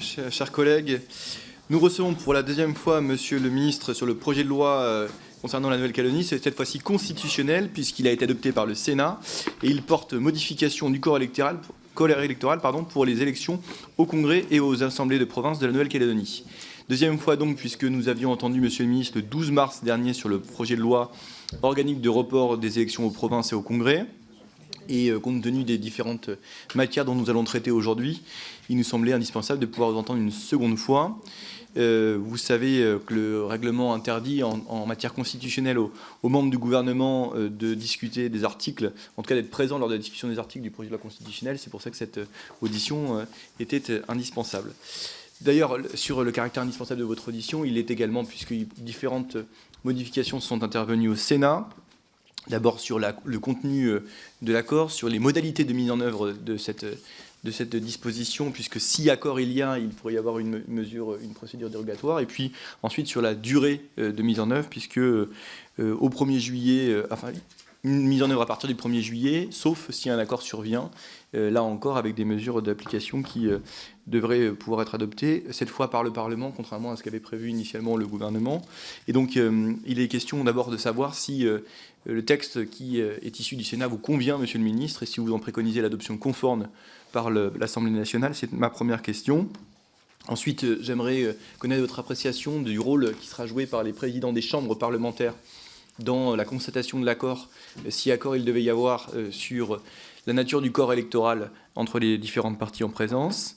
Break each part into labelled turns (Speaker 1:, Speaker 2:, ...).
Speaker 1: chers collègues. Nous recevons pour la deuxième fois Monsieur le ministre sur le projet de loi concernant la Nouvelle-Calédonie. C'est cette fois-ci constitutionnel puisqu'il a été adopté par le Sénat et il porte modification du corps électoral pour les élections au Congrès et aux assemblées de province de la Nouvelle-Calédonie. Deuxième fois donc, puisque nous avions entendu Monsieur le ministre le 12 mars dernier sur le projet de loi organique de report des élections aux provinces et au Congrès. Et compte tenu des différentes matières dont nous allons traiter aujourd'hui, il nous semblait indispensable de pouvoir vous entendre une seconde fois. Vous savez que le règlement interdit en matière constitutionnelle aux membres du gouvernement de discuter des articles, en tout cas d'être présents lors de la discussion des articles du projet de loi constitutionnelle. C'est pour ça que cette audition était indispensable. D'ailleurs, sur le caractère indispensable de votre audition, il est également, puisque différentes modifications sont intervenues au Sénat. D'abord sur le contenu de l'accord, sur les modalités de mise en œuvre de cette disposition, puisque si accord il pourrait y avoir une procédure dérogatoire, et puis ensuite sur la durée de mise en œuvre, puisque au 1er juillet, une mise en œuvre à partir du 1er juillet, sauf si un accord survient, là encore avec des mesures d'application qui devraient pouvoir être adoptées, cette fois par le Parlement, contrairement à ce qu'avait prévu initialement le gouvernement. Et donc il est question d'abord de savoir si le texte qui est issu du Sénat vous convient, Monsieur le ministre, et si vous en préconisez l'adoption conforme par l'Assemblée nationale. C'est ma première question. Ensuite, j'aimerais connaître votre appréciation du rôle qui sera joué par les présidents des chambres parlementaires dans la constatation de l'accord, si accord il devait y avoir sur la nature du corps électoral entre les différentes parties en présence.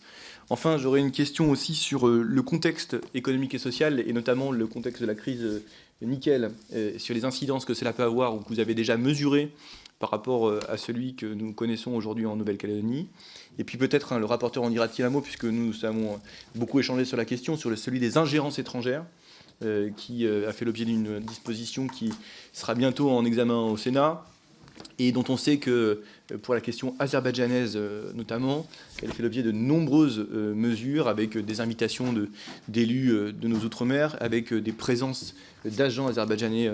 Speaker 1: Enfin, j'aurais une question aussi sur le contexte économique et social, et notamment le contexte de la crise nickel, sur les incidences que cela peut avoir ou que vous avez déjà mesurées par rapport à celui que nous connaissons aujourd'hui en Nouvelle-Calédonie. Et puis peut-être le rapporteur en dira-t-il un mot, puisque nous avons beaucoup échangé sur la question, sur celui des ingérences étrangères, qui a fait l'objet d'une disposition qui sera bientôt en examen au Sénat, et dont on sait que, pour la question azerbaïdjanaise notamment, elle fait l'objet de nombreuses mesures, avec des invitations d'élus de nos Outre-mer, avec des présences d'agents azerbaïdjanais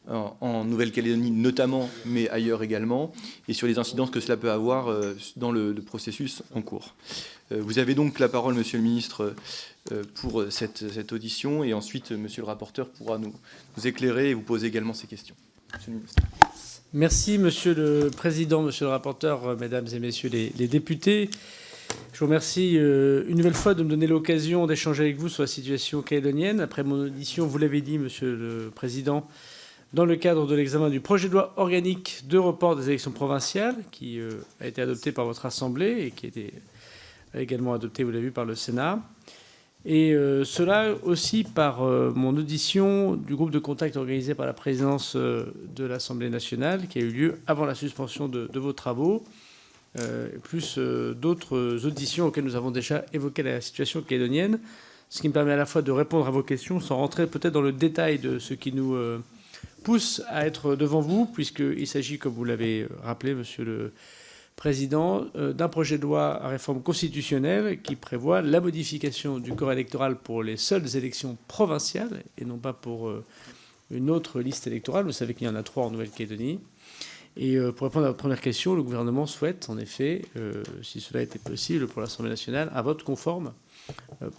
Speaker 1: en Nouvelle-Calédonie notamment, mais ailleurs également, et sur les incidences que cela peut avoir dans le processus en cours. Vous avez donc la parole, Monsieur le ministre, pour cette audition, et ensuite, Monsieur le rapporteur pourra nous éclairer et vous poser également ces questions. Monsieur le ministre.
Speaker 2: Merci, Monsieur le Président, Monsieur le rapporteur, Mesdames et Messieurs les députés. Je vous remercie une nouvelle fois de me donner l'occasion d'échanger avec vous sur la situation calédonienne. Après mon audition, vous l'avez dit, Monsieur le Président, dans le cadre de l'examen du projet de loi organique de report des élections provinciales, qui a été adopté par votre Assemblée et qui a été également adopté, vous l'avez vu, par le Sénat. Et cela aussi par mon audition du groupe de contact organisé par la présidence de l'Assemblée nationale, qui a eu lieu avant la suspension de vos travaux, plus d'autres auditions auxquelles nous avons déjà évoqué la situation calédonienne, ce qui me permet à la fois de répondre à vos questions sans rentrer peut-être dans le détail de ce qui nous pousse à être devant vous, puisqu'il s'agit, comme vous l'avez rappelé, Monsieur le Président, d'un projet de loi à réforme constitutionnelle qui prévoit la modification du corps électoral pour les seules élections provinciales et non pas pour une autre liste électorale. Vous savez qu'il y en a 3 en Nouvelle-Calédonie. Et pour répondre à votre première question, le gouvernement souhaite, en effet, si cela était possible pour l'Assemblée nationale, un vote conforme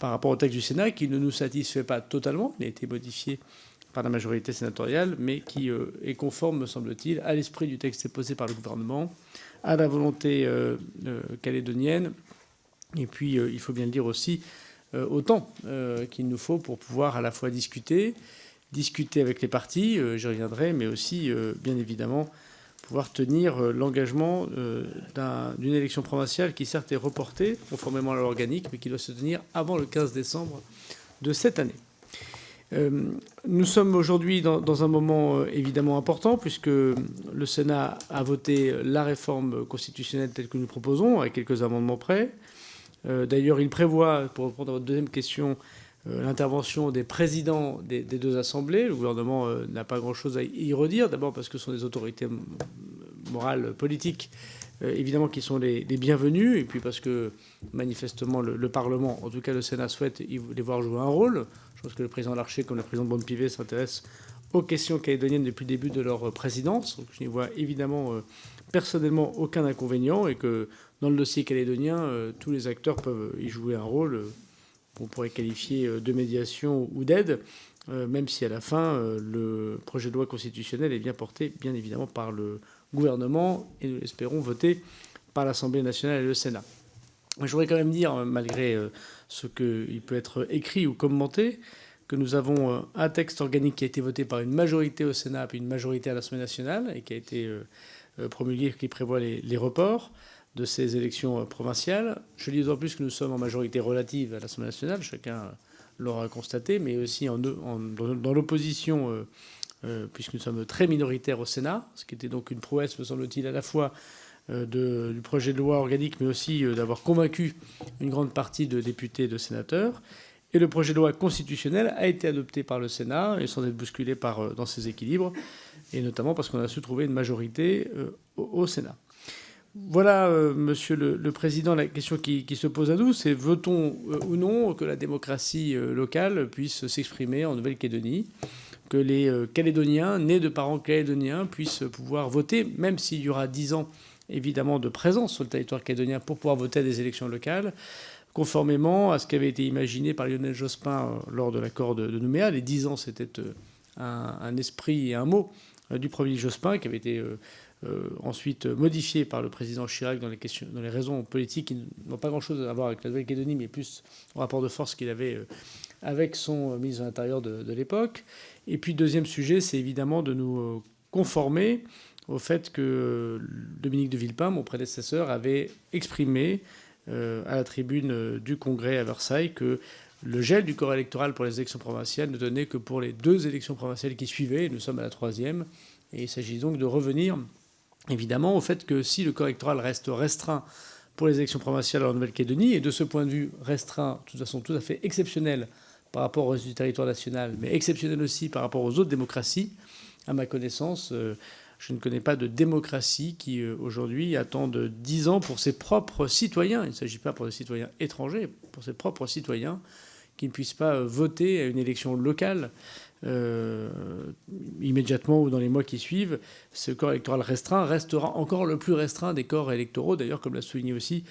Speaker 2: par rapport au texte du Sénat qui ne nous satisfait pas totalement. Il a été modifié par la majorité sénatoriale, mais qui est conforme, me semble-t-il, à l'esprit du texte déposé par le gouvernement, à la volonté calédonienne, et puis, il faut bien le dire aussi, au temps qu'il nous faut pour pouvoir à la fois discuter avec les partis, j'y reviendrai, mais aussi, bien évidemment, pouvoir tenir l'engagement d'une élection provinciale qui, certes, est reportée, conformément à l'organique, mais qui doit se tenir avant le 15 décembre de cette année. Nous sommes aujourd'hui dans un moment évidemment important, puisque le Sénat a voté la réforme constitutionnelle telle que nous proposons, avec quelques amendements près. D'ailleurs, il prévoit, pour répondre à votre deuxième question, l'intervention des présidents des 2 assemblées. Le gouvernement n'a pas grand-chose à y redire, d'abord parce que ce sont des autorités morales, politiques, évidemment, qui sont les bienvenus, et puis parce que, manifestement, le Parlement, en tout cas le Sénat, souhaite les voir jouer un rôle. Je pense que le président Larcher, comme le président Bonne-Pivet, s'intéresse aux questions calédoniennes depuis le début de leur présidence. Donc je n'y vois évidemment personnellement aucun inconvénient, et que dans le dossier calédonien, tous les acteurs peuvent y jouer un rôle, qu'on pourrait qualifier de médiation ou d'aide, même si à la fin, le projet de loi constitutionnelle est bien porté, bien évidemment, par le gouvernement et nous l'espérons voté par l'Assemblée nationale et le Sénat. Je voudrais quand même dire, malgré ce qu'il peut être écrit ou commenté, que nous avons un texte organique qui a été voté par une majorité au Sénat puis une majorité à l'Assemblée nationale et qui a été promulgué, qui prévoit les reports de ces élections provinciales. Je dis d'autant plus que nous sommes en majorité relative à l'Assemblée nationale, chacun l'aura constaté, mais aussi dans l'opposition, puisque nous sommes très minoritaires au Sénat, ce qui était donc une prouesse, me semble-t-il, à la fois du projet de loi organique, mais aussi d'avoir convaincu une grande partie de députés et de sénateurs. Et le projet de loi constitutionnel a été adopté par le Sénat, et sans être bousculé dans ses équilibres, et notamment parce qu'on a su trouver une majorité au Sénat. Voilà, Monsieur le Président, la question qui se pose à nous, c'est veut-on ou non que la démocratie locale puisse s'exprimer en Nouvelle-Calédonie, que les Calédoniens, nés de parents calédoniens, puissent pouvoir voter, même s'il y aura 10 ans, évidemment, de présence sur le territoire calédonien pour pouvoir voter à des élections locales, conformément à ce qui avait été imaginé par Lionel Jospin lors de l'accord de Nouméa. Les 10 ans, c'était un esprit et un mot du premier Jospin qui avait été ensuite modifié par le président Chirac dans les raisons politiques qui n'ont pas grand-chose à voir avec la Nouvelle-Calédonie, mais plus au rapport de force qu'il avait avec son ministre de l'Intérieur de l'époque. Et puis, deuxième sujet, c'est évidemment de nous conformer au fait que Dominique de Villepin, mon prédécesseur, avait exprimé à la tribune du Congrès à Versailles que le gel du corps électoral pour les élections provinciales ne donnait que pour les 2 élections provinciales qui suivaient. Nous sommes à la 3e. Et il s'agit donc de revenir, évidemment, au fait que si le corps électoral reste restreint pour les élections provinciales en Nouvelle-Calédonie, et de ce point de vue restreint, de toute façon tout à fait exceptionnel par rapport au reste du territoire national, mais exceptionnel aussi par rapport aux autres démocraties, à ma connaissance, je ne connais pas de démocratie qui, aujourd'hui, attende 10 ans pour ses propres citoyens. Il ne s'agit pas pour des citoyens étrangers, pour ses propres citoyens, qui ne puissent pas voter à une élection locale immédiatement ou dans les mois qui suivent. Ce corps électoral restreint restera encore le plus restreint des corps électoraux, d'ailleurs, comme l'a souligné aussi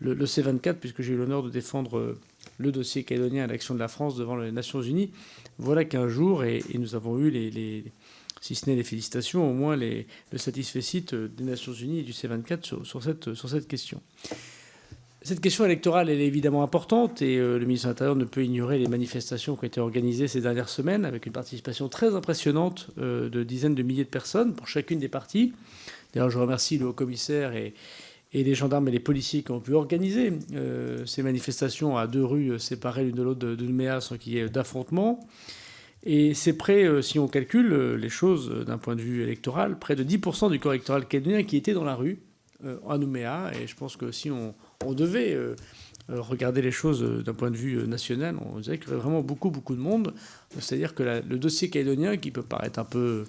Speaker 2: le C24, puisque j'ai eu l'honneur de défendre le dossier calédonien à l'action de la France devant les Nations Unies. Voilà qu'un jour, et nous avons eu si ce n'est les félicitations, au moins le satisfecit des Nations Unies et du C24 sur cette question. Cette question électorale, elle est évidemment importante et le ministre de l'Intérieur ne peut ignorer les manifestations qui ont été organisées ces dernières semaines avec une participation très impressionnante de dizaines de milliers de personnes pour chacune des parties. D'ailleurs, je remercie le haut-commissaire et les gendarmes et les policiers qui ont pu organiser ces manifestations à 2 rues séparées l'une de l'autre de Nouméa sans qu'il y ait d'affrontement. Et c'est près, si on calcule les choses d'un point de vue électoral, près de 10% du corps électoral calédonien qui était dans la rue à Nouméa. Et je pense que si on devait regarder les choses d'un point de vue national, on dirait qu'il y aurait vraiment beaucoup de monde. C'est-à-dire que le dossier calédonien, qui peut paraître un peu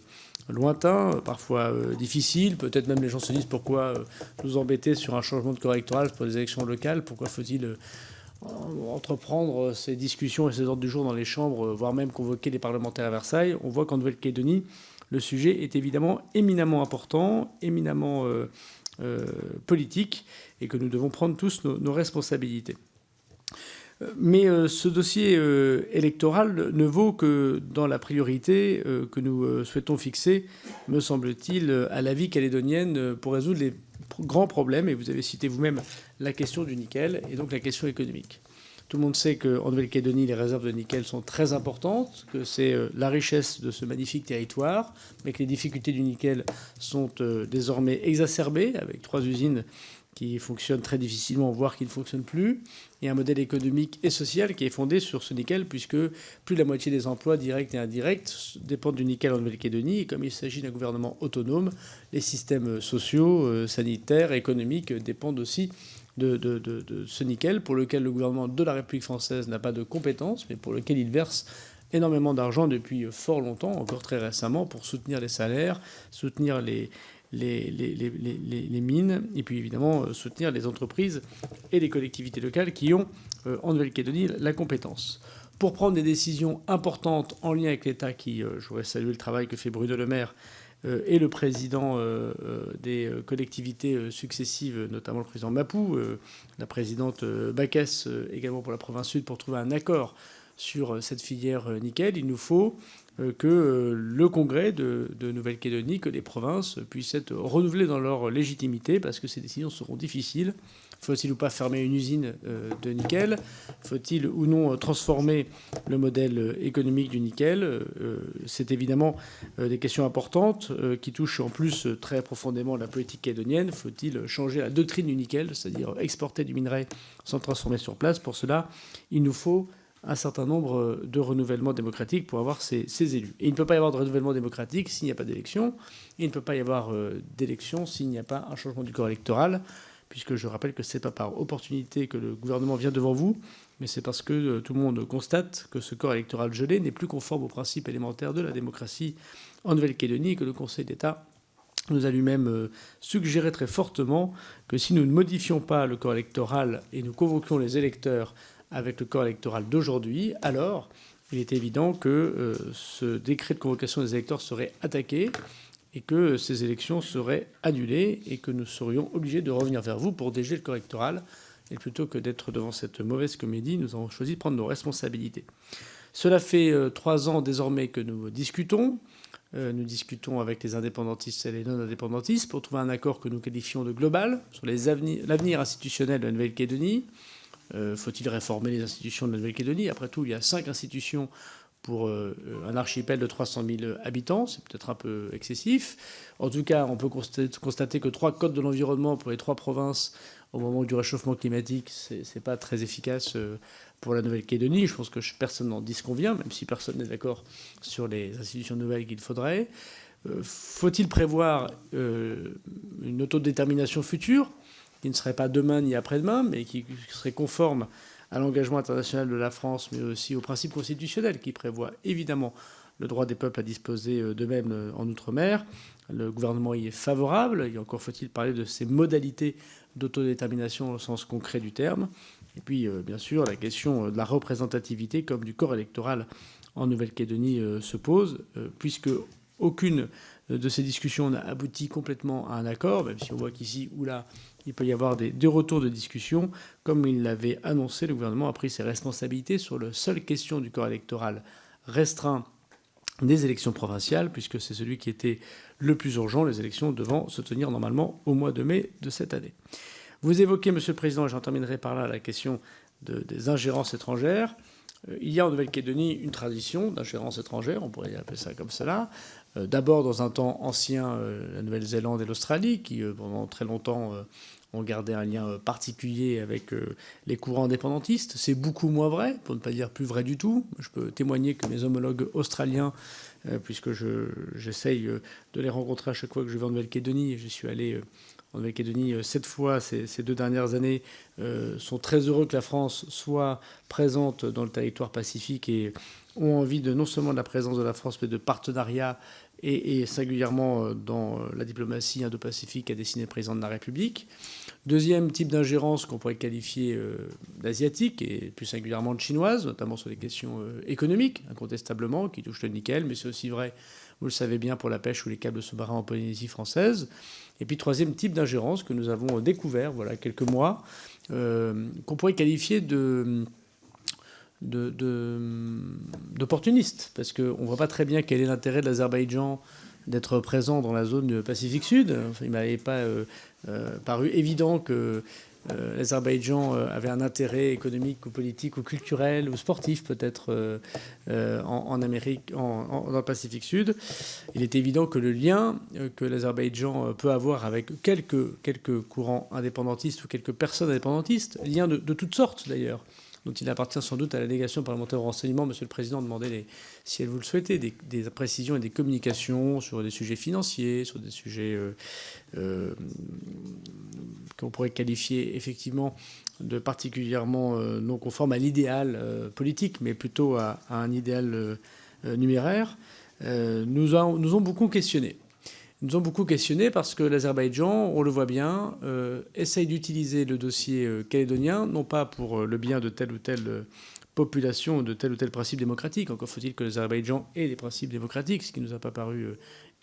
Speaker 2: lointain, parfois difficile, peut-être même les gens se disent pourquoi nous embêter sur un changement de corps électoral pour les élections locales, pourquoi faut-il entreprendre ces discussions et ces ordres du jour dans les chambres, voire même convoquer les parlementaires à Versailles. On voit qu'en Nouvelle-Calédonie, le sujet est évidemment éminemment important, éminemment politique, et que nous devons prendre tous nos responsabilités. Mais ce dossier électoral ne vaut que dans la priorité que nous souhaitons fixer, me semble-t-il, à la vie calédonienne pour résoudre les grands problèmes. Et vous avez cité vous-même la question du nickel et donc la question économique. Tout le monde sait qu'en Nouvelle-Calédonie, les réserves de nickel sont très importantes, que c'est la richesse de ce magnifique territoire, mais que les difficultés du nickel sont désormais exacerbées avec 3 usines qui fonctionnent très difficilement, voire qui ne fonctionnent plus, et un modèle économique et social qui est fondé sur ce nickel, puisque plus de la moitié des emplois directs et indirects dépendent du nickel en Nouvelle-Calédonie, et comme il s'agit d'un gouvernement autonome, les systèmes sociaux, sanitaires, économiques dépendent aussi de ce nickel, pour lequel le gouvernement de la République française n'a pas de compétences, mais pour lequel il verse énormément d'argent depuis fort longtemps, encore très récemment, pour soutenir les salaires, soutenir les mines, et puis évidemment soutenir les entreprises et les collectivités locales qui ont en Nouvelle-Calédonie la compétence. Pour prendre des décisions importantes en lien avec l'État, je voudrais saluer le travail que fait Bruno Le Maire et le président des collectivités successives, notamment le président Mapou, la présidente Baquès également pour la province sud, pour trouver un accord sur cette filière nickel. Il nous faut que le Congrès de Nouvelle-Calédonie, que les provinces puissent être renouvelées dans leur légitimité, parce que ces décisions seront difficiles. Faut-il ou pas fermer une usine de nickel? Faut-il ou non transformer le modèle économique du nickel? C'est évidemment des questions importantes qui touchent en plus très profondément la politique calédonienne. Faut-il changer la doctrine du nickel, c'est-à-dire exporter du minerai sans transformer sur place? Pour cela, il nous faut un certain nombre de renouvellements démocratiques pour avoir ces élus. Et il ne peut pas y avoir de renouvellement démocratique s'il n'y a pas d'élection. Il ne peut pas y avoir d'élection s'il n'y a pas un changement du corps électoral, puisque je rappelle que ce n'est pas par opportunité que le gouvernement vient devant vous, mais c'est parce que tout le monde constate que ce corps électoral gelé n'est plus conforme aux principes élémentaires de la démocratie en Nouvelle-Calédonie, et que le Conseil d'État nous a lui-même suggéré très fortement que si nous ne modifions pas le corps électoral et nous convoquions les électeurs avec le corps électoral d'aujourd'hui, alors il est évident que ce décret de convocation des électeurs serait attaqué et que ces élections seraient annulées et que nous serions obligés de revenir vers vous pour dégeler le corps électoral. Et plutôt que d'être devant cette mauvaise comédie, nous avons choisi de prendre nos responsabilités. Cela fait 3 ans désormais que nous discutons. Nous discutons avec les indépendantistes et les non-indépendantistes pour trouver un accord que nous qualifions de global sur l'avenir institutionnel de la Nouvelle-Calédonie. Faut-il réformer les institutions de la Nouvelle-Calédonie? Après tout, il y a 5 institutions pour un archipel de 300 000 habitants. C'est peut-être un peu excessif. En tout cas, on peut constater que 3 codes de l'environnement pour les 3 provinces au moment du réchauffement climatique, c'est pas très efficace pour la Nouvelle-Calédonie. Je pense que personne n'en disconvient, même si personne n'est d'accord sur les institutions nouvelles qu'il faudrait. Faut-il prévoir une autodétermination future qui ne serait pas demain ni après-demain, mais qui serait conforme à l'engagement international de la France, mais aussi aux principes constitutionnels qui prévoient évidemment le droit des peuples à disposer d'eux-mêmes en Outre-mer? Le gouvernement y est favorable. Et encore faut-il parler de ces modalités d'autodétermination au sens concret du terme. Et puis, bien sûr, la question de la représentativité comme du corps électoral en Nouvelle-Calédonie se pose, puisque aucune de ces discussions n'a abouti complètement à un accord, même si on voit qu'ici ou là, il peut y avoir des retours de discussion. Comme il l'avait annoncé, le gouvernement a pris ses responsabilités sur la seule question du corps électoral restreint des élections provinciales, puisque c'est celui qui était le plus urgent, les élections devant se tenir normalement au mois de mai de cette année. Vous évoquez, Monsieur le Président, et j'en terminerai par là, la question des ingérences étrangères. Il y a en Nouvelle-Calédonie une tradition d'ingérence étrangère, on pourrait appeler ça comme cela. D'abord, dans un temps ancien, la Nouvelle-Zélande et l'Australie, qui pendant très longtemps ont gardé un lien particulier avec les courants indépendantistes. C'est beaucoup moins vrai, pour ne pas dire plus vrai du tout. Je peux témoigner que mes homologues australiens, puisque j'essaye de les rencontrer à chaque fois que je vais en Nouvelle-Calédonie, et je suis allé en Nouvelle-Calédonie 7 fois ces 2 dernières années, sont très heureux que la France soit présente dans le territoire pacifique et ont envie de non seulement de la présence de la France, mais de partenariat et singulièrement dans la diplomatie indo-pacifique qu'a dessiné le président de la République. Deuxième type d'ingérence qu'on pourrait qualifier d'asiatique et plus singulièrement de chinoise, notamment sur les questions économiques, incontestablement, qui touchent le nickel, mais c'est aussi vrai, vous le savez bien, pour la pêche ou les câbles sous-marins en Polynésie française. Et puis troisième type d'ingérence que nous avons découvert voilà quelques mois, qu'on pourrait qualifier d'opportuniste, parce qu'on ne voit pas très bien quel est l'intérêt de l'Azerbaïdjan d'être présent dans la zone du Pacifique Sud. Enfin, il ne m'avait pas paru évident que l'Azerbaïdjan avait un intérêt économique ou politique ou culturel ou sportif peut-être en Amérique, dans le Pacifique Sud. Il est évident que le lien que l'Azerbaïdjan peut avoir avec quelques courants indépendantistes ou quelques personnes indépendantistes, liens de toutes sortes d'ailleurs, dont il appartient sans doute à la délégation parlementaire au renseignement. Monsieur le Président, demandez, si vous le souhaitez, des précisions et des communications sur des sujets financiers, sur des sujets qu'on pourrait qualifier effectivement de particulièrement non conformes à l'idéal politique, mais plutôt à un idéal numéraire, nous ont beaucoup questionné. nous ont beaucoup questionné parce que l'Azerbaïdjan, on le voit bien, essaye d'utiliser le dossier calédonien, non pas pour le bien de telle ou telle population, de tel ou tel principe démocratique. Encore faut-il que l'Azerbaïdjan ait des principes démocratiques, ce qui ne nous a pas paru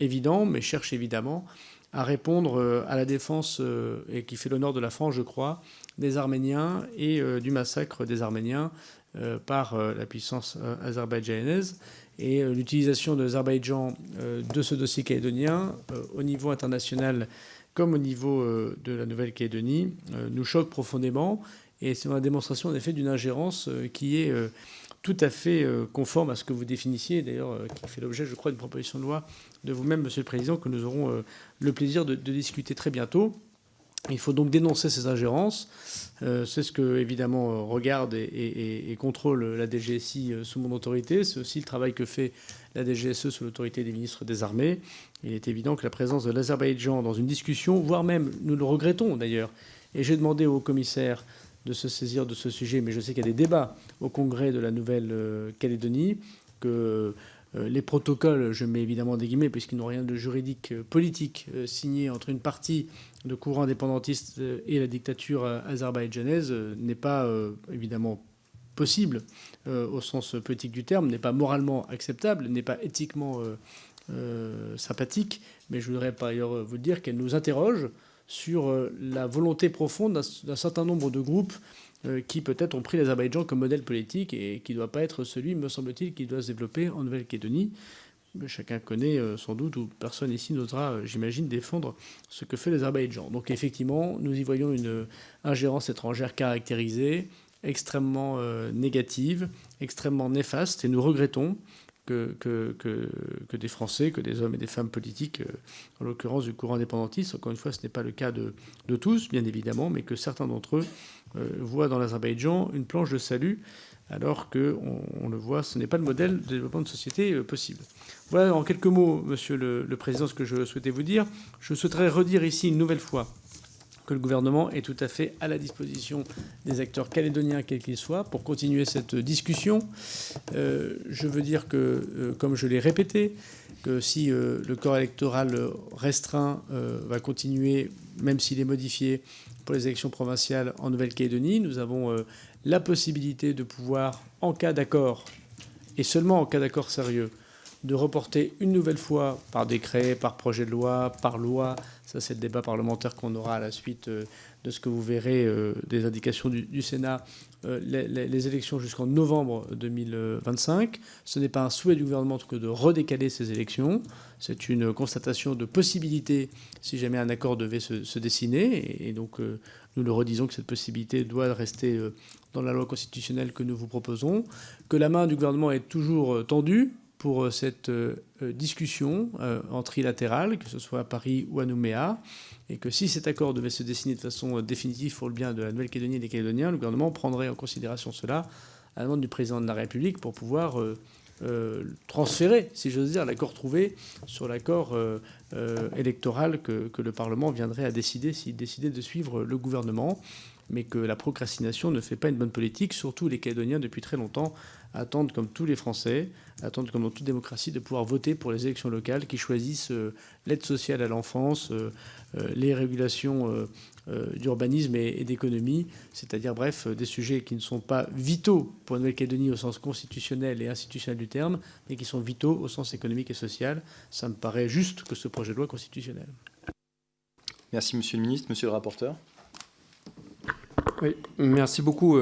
Speaker 2: évident, mais cherche évidemment à répondre à la défense, et qui fait l'honneur de la France, je crois, des Arméniens et du massacre des Arméniens par la puissance azerbaïdjanaise. Et l'utilisation de l'Azerbaïdjan de ce dossier calédonien au niveau international comme au niveau de la Nouvelle-Calédonie nous choque profondément. Et c'est une démonstration en effet d'une ingérence qui est tout à fait conforme à ce que vous définissiez, d'ailleurs qui fait l'objet, je crois, d'une proposition de loi de vous-même, Monsieur le Président, que nous aurons le plaisir de discuter très bientôt. Il faut donc dénoncer ces ingérences. C'est ce que, évidemment, regarde et contrôle la DGSI sous mon autorité. C'est aussi le travail que fait la DGSE sous l'autorité des ministres des Armées. Il est évident que la présence de l'Azerbaïdjan dans une discussion, voire même, nous le regrettons d'ailleurs, et j'ai demandé au commissaire de se saisir de ce sujet, mais je sais qu'il y a des débats au Congrès de la Nouvelle-Calédonie, que les protocoles, je mets évidemment des guillemets, puisqu'ils n'ont rien de juridique politique signé entre une partie de courant indépendantiste et la dictature azerbaïdjanaise n'est pas évidemment possible au sens politique du terme, n'est pas moralement acceptable, n'est pas éthiquement sympathique, mais je voudrais par ailleurs vous dire qu'elle nous interroge sur la volonté profonde d'un certain nombre de groupes qui peut-être ont pris l'Azerbaïdjan comme modèle politique et qui ne doit pas être celui, me semble-t-il, qui doit se développer en Nouvelle-Calédonie. Chacun connaît sans doute, ou personne ici n'osera, j'imagine, défendre ce que fait l'Azerbaïdjan. Donc effectivement, nous y voyons une ingérence étrangère caractérisée, extrêmement négative, extrêmement néfaste, et nous regrettons que des Français, que des hommes et des femmes politiques, en l'occurrence du courant indépendantiste, encore une fois, ce n'est pas le cas de tous, bien évidemment, mais que certains d'entre eux voient dans l'Azerbaïdjan une planche de salut, alors qu'on le voit, ce n'est pas le modèle de développement de société possible. Voilà en quelques mots, Monsieur le Président, ce que je souhaitais vous dire. Je souhaiterais redire ici une nouvelle fois que le gouvernement est tout à fait à la disposition des acteurs calédoniens, quels qu'ils soient, pour continuer cette discussion. Je veux dire que, comme je l'ai répété, que si le corps électoral restreint va continuer, même s'il est modifié pour les élections provinciales en Nouvelle-Calédonie, nous avons la possibilité de pouvoir, en cas d'accord, et seulement en cas d'accord sérieux, de reporter une nouvelle fois par décret, par projet de loi, par loi. Ça, c'est le débat parlementaire qu'on aura à la suite de ce que vous verrez des indications du Sénat, les élections jusqu'en novembre 2025. Ce n'est pas un souhait du gouvernement que de redécaler ces élections. C'est une constatation de possibilité si jamais un accord devait se dessiner. Et donc, nous le redisons que cette possibilité doit rester dans la loi constitutionnelle que nous vous proposons, que la main du gouvernement est toujours tendue pour cette discussion en trilatérale, que ce soit à Paris ou à Nouméa, et que si cet accord devait se dessiner de façon définitive pour le bien de la Nouvelle-Calédonie et des Calédoniens, le gouvernement prendrait en considération cela à la demande du président de la République pour pouvoir transférer, si j'ose dire, l'accord trouvé sur l'accord électoral que le Parlement viendrait à décider s'il décidait de suivre le gouvernement, mais que la procrastination ne fait pas une bonne politique. Surtout les Calédoniens, depuis très longtemps, attendent, comme tous les Français, attendent comme dans toute démocratie, de pouvoir voter pour les élections locales qui choisissent l'aide sociale à l'enfance, les régulations d'urbanisme et d'économie, c'est-à-dire, bref, des sujets qui ne sont pas vitaux pour la Nouvelle-Calédonie au sens constitutionnel et institutionnel du terme, mais qui sont vitaux au sens économique et social. Ça me paraît juste que ce projet de loi constitutionnel.
Speaker 1: Merci, Monsieur le Ministre. Monsieur le rapporteur.
Speaker 3: Oui, merci beaucoup,